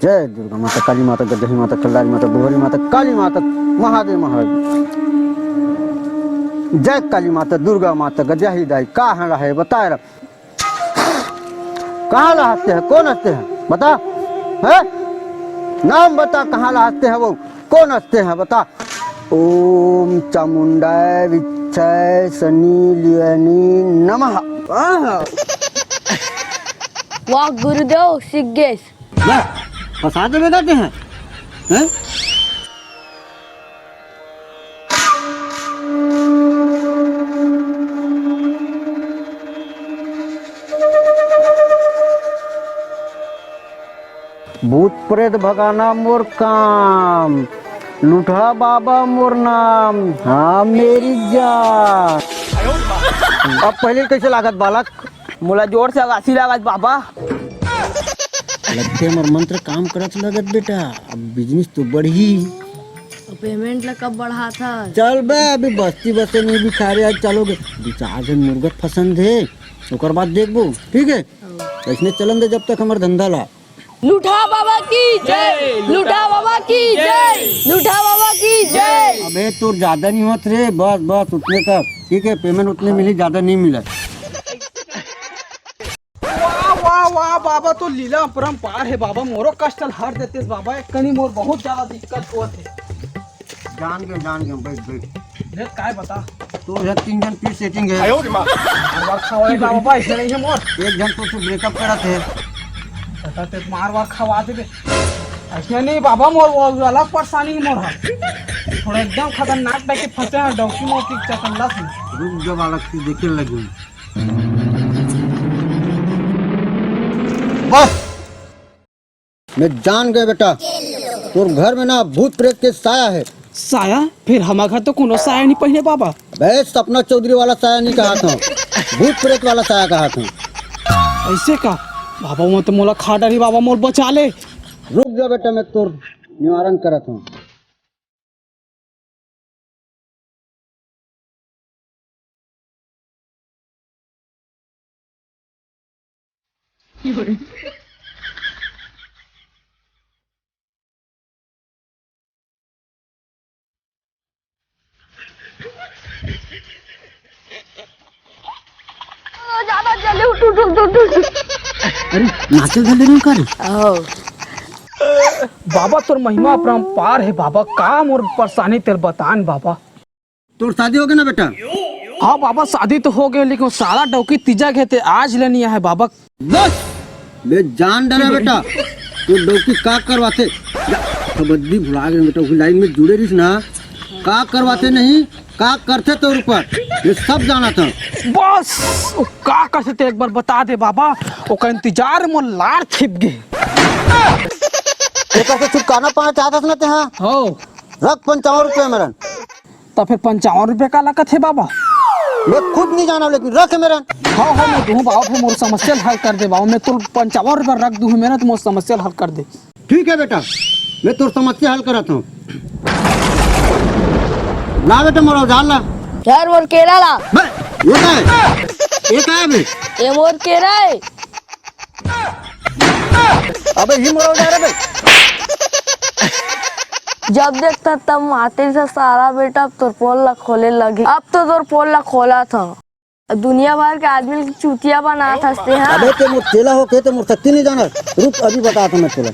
जय दुर्गा माता, काली माता, गजही माता, कल्याणी माता, बुहरी माता, काली माता, महादेव महाराज। जय काली माता, दुर्गा माता, गजही दाई। कहाँ रहे बता रहा, कहाँ रहते हैं, कौन हंसते हैं बता, है नाम बता, कहाँ रहते हैं वो, कौन हंसते हैं बता। ओम चामुंडाय विच्छय शनि लियनी नमः। वाह गुरुदेव सीख गए। फसाद में जाते हैं, हैं? भूत प्रेत भगाना मोर काम, लूठा बाबा मोर नाम। हाँ मेरी जान। अब पहले कैसे लागत बालक? मोला जोर से अगासी लागत बाबा। लगते मोर मंत्र काम करत लगत बेटा। अब बिजनेस तो बढ़ी। पेमेंट ला कब बढ़ा था? चल बे, अभी बस्ती बसे नहीं भिखारी आज चलोगे। दो चार जन मुर्गत पसंद है, ओकर बाद देखबो, ठीक है? ऐसने चलन दे जब तक हमार धंधा ला। लूठा बाबा की जय, लूठा बाबा की जय, लूठा बाबा की जय। अबे तो ज्यादा नहीं होत रे, बस बस उतने का, ठीक है? पेमेंट उतने मिली, ज्यादा नहीं मिला। वाह वाह बाबा, तो लीला अपरंपार है बाबा। मोरो कष्ट हर देते बाबा। एक कनी मोर बहुत ज्यादा दिक्कत हुआ थे। जान के बैठ बैठ। देख काय बता, तो ये 3 जन फिर सेटिंग है। मार खवाए बाबा, ऐसे नहीं है मोर। एक जन तो ब्रेकअप करा थे। पता ते मार खवा दे। ऐसे नहीं बाबा, मोर वो अलग परेशानी मोर है। थोड़ा एकदम खतरनाक टाइप के फंसे हैं डॉक्टर मोर की चकंदा से। रुक जब अलग से देखे लगे बस। मैं जान गए बेटा, तोर घर में ना भूत प्रेत के साया है। साया? फिर हमारे घर तो कोनो साया नहीं पहने बाबा। बे सपना चौधरी वाला साया नहीं कहा था, भूत प्रेत वाला साया कहा था। ऐसे का बाबा? वो तो मोला खा डरी बाबा, मोर बचा ले। रुक जा बेटा, मैं तोर निवारण करत हूँ। ज्यादा जल्दी उठ। अरे नाचल जल्दी नहीं कर। बाबा तोर महिमा अपरंपार है बाबा। काम और परेशानी तेरे बतान बाबा। तोर शादी हो गया ना बेटा? हाँ बाबा, शादी तो हो गई, लेकिन सारा डौकी तीजा गए थे, आज लेनी है बाबा। बस बे जान डरा बेटा, तू डौकी का करवाते खबद्दी भुला गए बेटा। उसी लाइन में जुड़े रही ना, का करवाते नहीं का करते तो ऊपर ये सब जाना था। बस वो का करते थे एक बार बता दे बाबा। ओका इंतजार में लार छिप गए। एक से छुटकारा पाना चाहता ना ते। हाँ हो रख 55 रुपये मेरा। तो फिर 55 रुपये का लागत है बाबा? मैं खुद नहीं जाना, लेकिन रख मेरा। हाँ हाँ, मैं दूँ बाबा, फिर मोर समस्या हल कर दे बाबा। मैं तो 55 रुपये रख दूँ मेरा, तो मोर समस्या हल कर दे। ठीक है बेटा, मैं तो समस्या हल करता हूँ। ला बेटा मोरा उधार ला। यार मोर केरा ला। ये का है? ये का है बे? ये मोर केरा है। अबे ही मोरा उधार है बे। जब देखता तब माते से सारा बेटा अब तोर पोल ला खोले लगी। अब तो तोर पोल ला खोला था। दुनिया भर के आदमी की चूतिया बना था। अबे ते मोर चेला हो के तो मोर शक्ति नहीं जाना। रुक अभी बताता मैं तेरा।